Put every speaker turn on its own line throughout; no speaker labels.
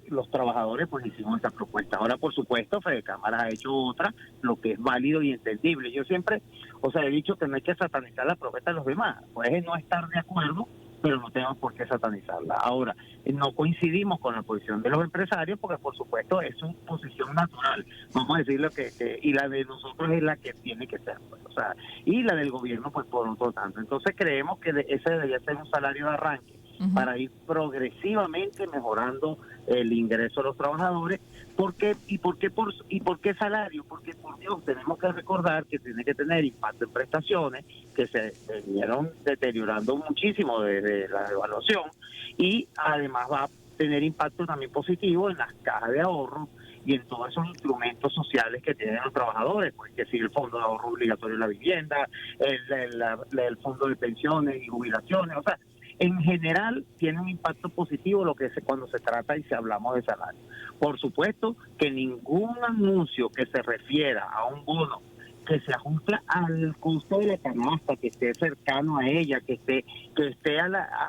los trabajadores pues hicimos esa propuesta. Ahora, por supuesto, Fede Cámara ha hecho otra, lo que es válido y entendible. Yo siempre, he dicho que no hay que satanizar la propuesta de los demás. Puedes no estar de acuerdo, pero no tenemos por qué satanizarla. Ahora, no coincidimos con la posición de los empresarios porque, por supuesto, es su posición natural. Vamos a decirlo y la de nosotros es la que tiene que ser, pues, y la del gobierno, pues, por otro tanto. Entonces, creemos que ese debería ser un salario de arranque para ir progresivamente mejorando el ingreso de los trabajadores. ¿Por qué salario? Porque, por Dios, tenemos que recordar que tiene que tener impacto en prestaciones que se vinieron deteriorando muchísimo desde la devaluación, y además va a tener impacto también positivo en las cajas de ahorro y en todos esos instrumentos sociales que tienen los trabajadores, pues que si el fondo de ahorro obligatorio de la vivienda, el fondo de pensiones y jubilaciones, en general tiene un impacto positivo cuando se trata y si hablamos de salario. Por supuesto que ningún anuncio que se refiera a un bono que se ajuste al costo de la canasta, que esté cercano a ella, que esté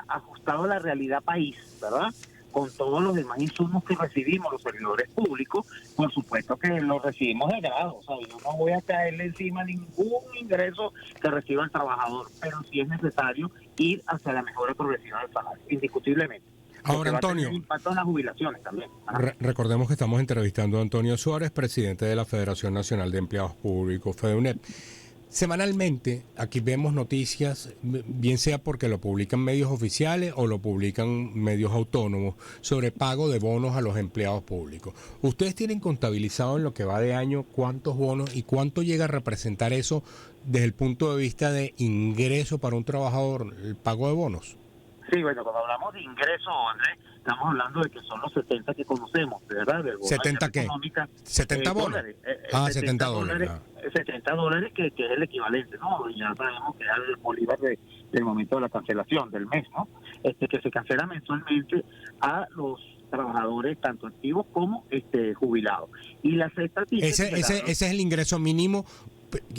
ajustado a la realidad país, ¿verdad? Con todos los demás insumos que recibimos los servidores públicos, por supuesto que los recibimos de grado. Yo no voy a caerle encima ningún ingreso que reciba el trabajador, pero sí es necesario ir hacia la mejora progresiva del salario, indiscutiblemente.
Ahora, Antonio,
impacto en las jubilaciones también.
Recordemos que estamos entrevistando a Antonio Suárez, presidente de la Federación Nacional de Empleados Públicos, FEDUNEP. Semanalmente aquí vemos noticias, bien sea porque lo publican medios oficiales o lo publican medios autónomos, sobre pago de bonos a los empleados públicos. ¿Ustedes tienen contabilizado en lo que va de año cuántos bonos y cuánto llega a representar eso desde el punto de vista de ingreso para un trabajador, el pago de bonos?
Sí, bueno, cuando hablamos de ingresos, Andrés, estamos hablando de que son los 70 que conocemos, ¿verdad? Del bono
¿70 qué?
Económica,
¿70 bonos?
Dólares.
70 dólares.
$70, que es el equivalente, ¿no? Ya sabemos que es el bolívar del momento de la cancelación del mes, ¿no? Que se cancela mensualmente a los trabajadores, tanto activos como jubilados. Y la sexta...
Ese es el ingreso mínimo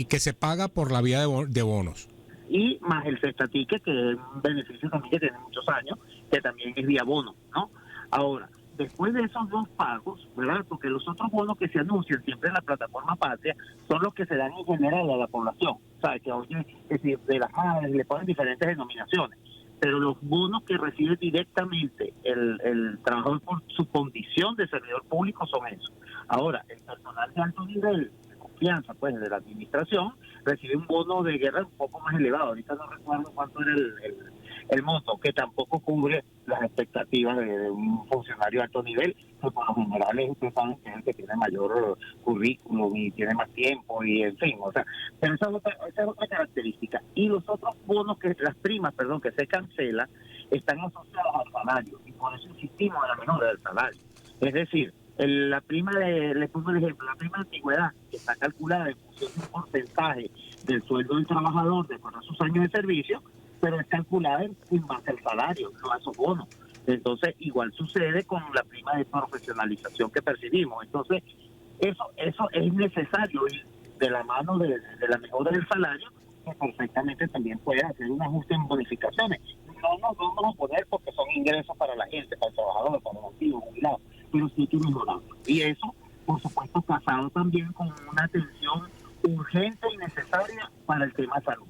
que se paga por la vía de bonos.
Y más el Cesta Ticket, que es un beneficio también que tiene muchos años, que también es vía bono, ¿no? Ahora, después de esos dos pagos, ¿verdad? Porque los otros bonos que se anuncian siempre en la plataforma Patria son los que se dan en general a la población. ¿Sabes? Que oye, de las madres le ponen diferentes denominaciones. Pero los bonos que recibe directamente el trabajador por su condición de servidor público son esos. Ahora, el personal de alto nivel, de confianza, pues, de la administración, recibe un bono de guerra un poco más elevado. Ahorita no recuerdo cuánto era el monto, que tampoco cubre las expectativas de un funcionario de alto nivel, que por lo general ustedes saben que es el que tiene mayor currículum y tiene más tiempo y en fin, pero esa es otra característica. Y los otros bonos, las primas, que se cancelan, están asociadas al salario, y por eso insistimos en la mejora del salario. Es decir, la prima les pongo el ejemplo, la prima de antigüedad, que está calculada en función de un porcentaje del sueldo del trabajador de acuerdo a sus años de servicio, pero es calculada en base al salario, no a esos bonos. Entonces, igual sucede con la prima de profesionalización que percibimos. Entonces, eso es necesario ir de la mano de la mejora del salario, que perfectamente también puede hacer un ajuste en bonificaciones. No nos vamos a poner porque son ingresos para la gente, para el trabajador, para los activos, jubilados, pero sí hay que mejorarlo. Y eso, por supuesto, casado también con una atención urgente y necesaria para el tema de salud,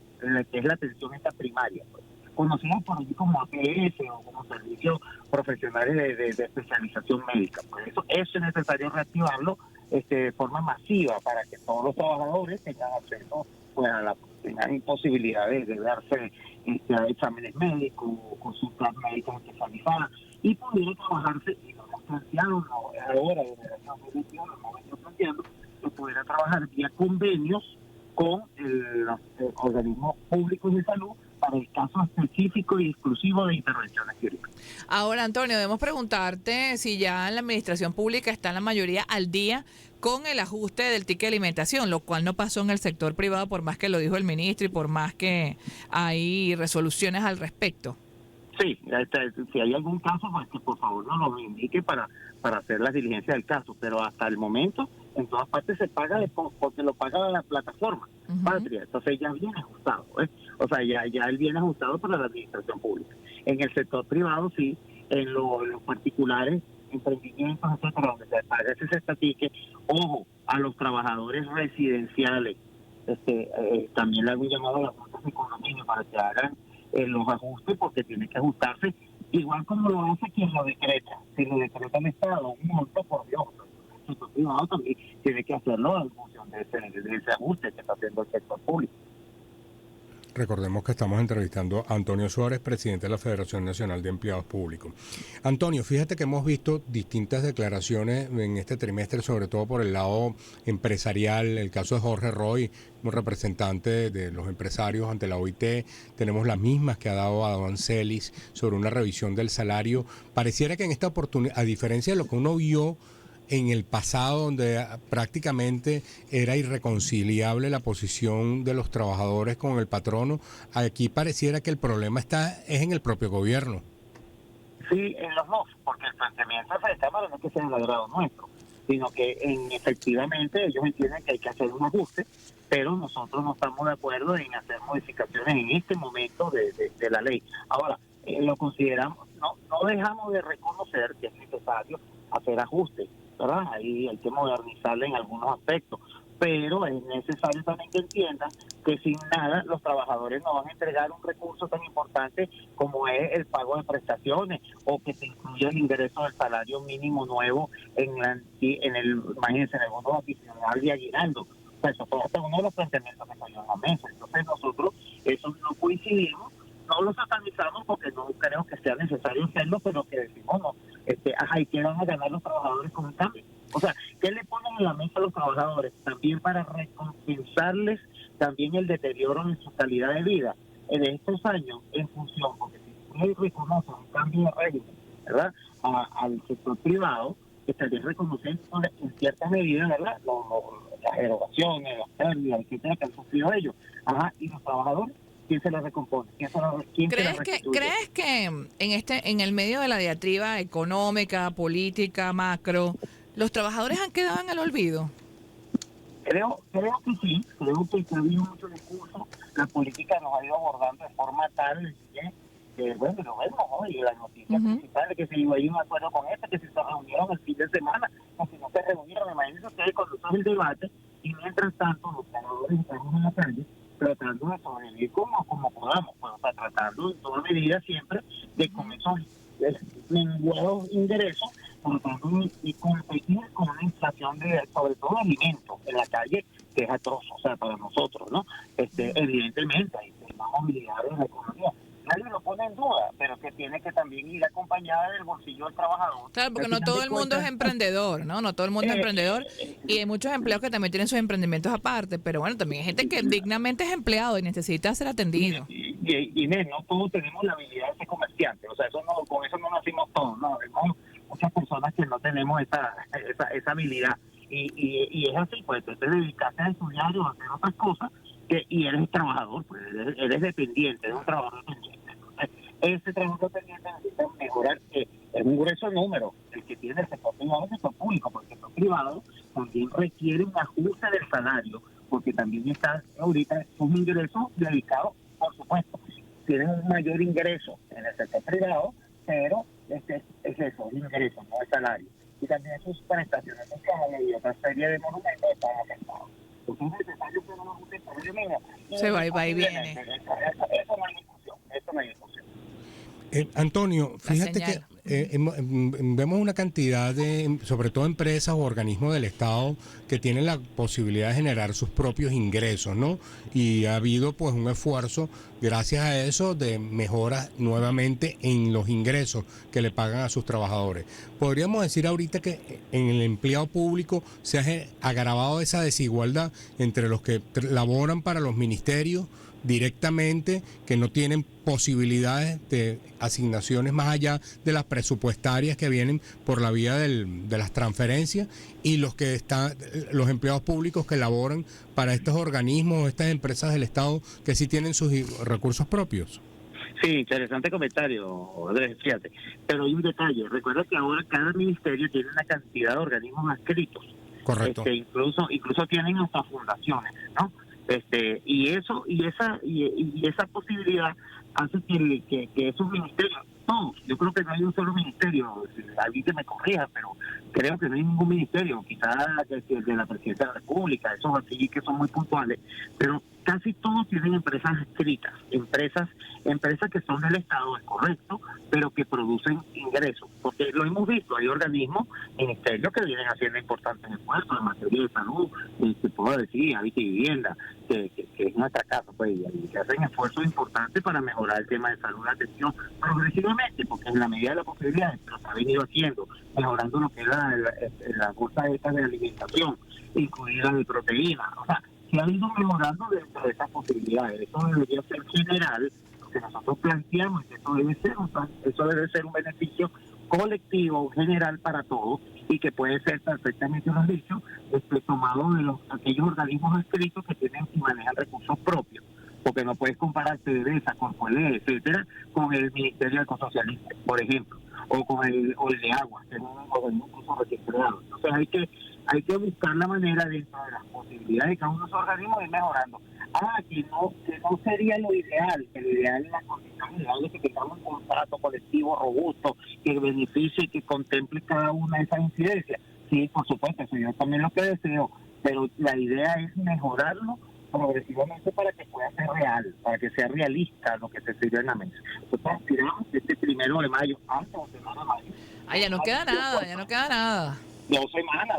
que es la atención esta primaria, pues, conocida por allí como APS o como servicios profesionales de especialización médica. Por eso es necesario reactivarlo de forma masiva para que todos los trabajadores tengan acceso, pues, tengan posibilidades de darse a exámenes médicos, consultas médicas especializadas, y pudiera trabajarse, y lo hemos planteado ahora desde el año 2021, lo hemos venido planteando, que pudiera trabajar vía convenios con los organismos públicos de salud para el caso específico y exclusivo de intervenciones quirúrgicas.
Ahora, Antonio, debemos preguntarte si ya la administración pública está en la mayoría al día con el ajuste del ticket de alimentación, lo cual no pasó en el sector privado, por más que lo dijo el ministro y por más que hay resoluciones al respecto.
Sí, si hay algún caso, pues que por favor nos lo indique para hacer las diligencias del caso, pero hasta el momento en todas partes se paga porque lo paga la plataforma Patria, entonces ya viene ajustado, ya él viene ajustado para la administración pública. En el sector privado sí, en los particulares emprendimientos, etcétera, donde se paga ese cestatique. Ojo, a los trabajadores residenciales, también le hago un llamado a las juntas de condominio para que hagan los ajustes, porque tiene que ajustarse, igual como lo hace quien lo decreta. Si lo decreta el Estado, un monto, por Dios, el sector privado también tiene que hacerlo en función de ese ajuste que está haciendo el sector público.
Recordemos que estamos entrevistando a Antonio Suárez, presidente de la Federación Nacional de Empleados Públicos. Antonio, fíjate que hemos visto distintas declaraciones en este trimestre, sobre todo por el lado empresarial. El caso de Jorge Roy, un representante de los empresarios ante la OIT. Tenemos las mismas que ha dado Adán Celis sobre una revisión del salario. Pareciera que en esta oportunidad, a diferencia de lo que uno vio en el pasado, donde prácticamente era irreconciliable la posición de los trabajadores con el patrono, aquí pareciera que el problema es en el propio gobierno.
Sí, en los dos, porque el planteamiento de la Cámara no es que sea del agrado nuestro, sino que efectivamente ellos entienden que hay que hacer un ajuste, pero nosotros no estamos de acuerdo en hacer modificaciones en este momento de la ley. Ahora, lo consideramos, no dejamos de reconocer que es necesario hacer ajustes, ¿verdad? Ahí hay que modernizarla en algunos aspectos, pero es necesario también que entiendan que sin nada los trabajadores no van a entregar un recurso tan importante como es el pago de prestaciones, o que se incluya el ingreso del salario mínimo nuevo imagínense, en el bono adicional de aguinaldo. Pues eso fue hasta uno de los planteamientos que salió en la mesa. Entonces nosotros eso no coincidimos, no lo satanizamos porque no creo que sea necesario hacerlo, pero que decimos no, ¿y qué van a ganar los trabajadores con el cambio? O sea, ¿qué le ponen en la mesa a los trabajadores? También para recompensarles también el deterioro en su calidad de vida en estos años, en función, porque si uno reconoce un cambio de régimen, ¿verdad?, al sector privado, que también reconocen en ciertas medidas, ¿verdad?, las erogaciones, las pérdidas, etcétera, que han sufrido ellos. Y los trabajadores, ¿quién se la recompone?
¿Crees que en el medio de la diatriba económica, política, macro, los trabajadores han quedado en el olvido?
Creo que sí, creo que ha habido mucho discurso, la política nos ha ido abordando de forma tal que bueno, lo vemos, ¿no? Y las noticias principales, que se iba a ir un acuerdo con que si se reunieron el fin de semana, o si no se reunieron, imagínense ustedes cuando está el debate, y mientras tanto los trabajadores estamos en la calle tratando de sobrevivir como podamos, pues, o sea, tratando en toda medida siempre de con esos menguados ingresos, tratando de competir con una inflación de, sobre todo, de alimentos en la calle, que es atroz, o sea, para nosotros, ¿no? Evidentemente hay más movilidad en la economía. Nadie lo pone en duda, pero que tiene que también ir acompañada del bolsillo del trabajador.
Claro, porque no todo el mundo es emprendedor, ¿no? No todo el mundo es emprendedor, y hay muchos empleados que también tienen sus emprendimientos aparte, pero bueno, también hay gente que dignamente es empleado y necesita ser atendido.
Y Inés, no todos tenemos la habilidad de ser comerciante, o sea, con eso no nacimos todos, no, vemos muchas personas que no tenemos esa habilidad, y es así, pues entonces dedicarse a estudiar o a hacer otras cosas, y eres trabajador, pues eres dependiente, eres un trabajador dependiente. Entonces, ese trabajo dependiente necesita mejorar, es un grueso número, el que tiene el sector privado y el sector público, porque el sector privado también requiere un ajuste del salario, porque también está ahorita un ingreso dedicado, por supuesto, tienen un mayor ingreso en el sector privado, pero es eso, el ingreso, no el salario. Y también sus prestaciones sociales y otra serie de monumentos están afectados. Entonces es necesario que no ajuste por el medio.
Se va y viene.
Eso no hay discusión.
Antonio, fíjate que vemos una cantidad de, sobre todo empresas o organismos del Estado que tienen la posibilidad de generar sus propios ingresos, ¿no? Y ha habido pues un esfuerzo, gracias a eso, de mejora nuevamente en los ingresos que le pagan a sus trabajadores. Podríamos decir ahorita que en el empleado público se ha agravado esa desigualdad entre los que laboran para los ministerios directamente, que no tienen posibilidades de asignaciones más allá de las presupuestarias que vienen por la vía de las transferencias, y los empleados públicos que laboran para estos organismos, estas empresas del Estado que sí tienen sus recursos propios.
Sí, interesante comentario, Andrés, fíjate. Pero hay un detalle, recuerda que ahora cada ministerio tiene una cantidad de organismos adscritos.
Correcto.
Incluso tienen hasta fundaciones, ¿no? Y esa posibilidad hace que esos ministerios, todos. Yo creo que no hay un solo ministerio, alguien que me corrija, pero creo que no hay ningún ministerio, quizás el de la Presidencia de la República, esos así que son muy puntuales, pero casi todos tienen empresas escritas, empresas que son del Estado, es correcto, pero que producen ingresos, porque lo hemos visto, hay organismos, ministerios que vienen haciendo importantes esfuerzos en materia de salud, te puedo decir, hábitat y vivienda, que es nuestra casa, pues, y que hacen esfuerzos importantes para mejorar el tema de salud y atención progresivamente, porque en la medida de las posibilidades, pero se ha venido haciendo, mejorando lo que es la bolsa esta de alimentación, incluida de proteína, o sea, se ha ido mejorando dentro de esas posibilidades. Eso debería ser general, lo que nosotros planteamos, que eso debe ser un beneficio colectivo, general para todos, y que puede ser perfectamente, lo han dicho, tomado de aquellos organismos escritos que tienen y manejan recursos propios, porque no puedes comparar PDVSA, Corpoelec, etcétera, con el Ministerio de Ecosocialismo, por ejemplo, o el de Agua, que es un organismo incluso registrado. Entonces hay que buscar la manera dentro de las posibilidades de cada uno de esos organismos de ir mejorando. Que no sería lo ideal, que lo ideal es la condición ideal de que tengamos un contrato colectivo robusto, que beneficie y que contemple cada una de esas incidencias. Sí, por supuesto, eso yo también lo que deseo, pero la idea es mejorarlo progresivamente para que pueda ser real, para que sea realista lo que se sirve en la mesa. Nosotros aspiramos que este 1 de mayo, antes del 1 de mayo...
Ya no queda nada.
2 semanas,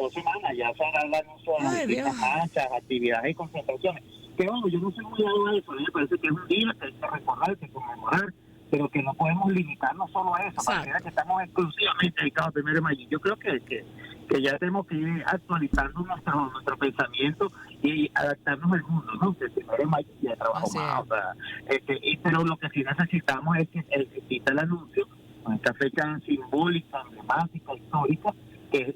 ya se hará el anuncio de las distintas marchas, actividades y concentraciones. Que bueno, yo no soy muy dado a eso, a mí me parece que es un día que hay que recordar, que hay que conmemorar, pero que no podemos limitarnos solo a eso, para que estamos exclusivamente dedicados al 1 de mayo. Yo creo que ya tenemos que ir actualizando nuestro pensamiento y adaptarnos al mundo, ¿no? Que el 1 de mayo ya trabajo más, o sea, pero lo que sí necesitamos es que exista el anuncio, con esta fecha simbólica, emblemática, histórica, que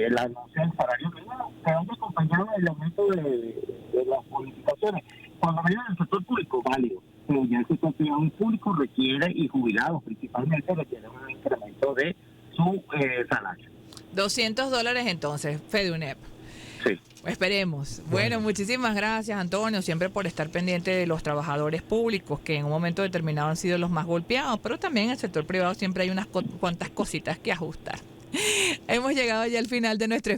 el anuncio del salario mínimo se vaya acompañado del aumento de las bonificaciones. Cuando viene del sector público, válido, pero ya el sector privado público requiere, y jubilados principalmente, requieren un incremento de su salario.
$200 entonces, FEDUNEP.
Sí.
Esperemos. Bueno, muchísimas gracias, Antonio, siempre por estar pendiente de los trabajadores públicos, que en un momento determinado han sido los más golpeados, pero también en el sector privado siempre hay unas cuantas cositas que ajustar. Hemos llegado ya al final de nuestro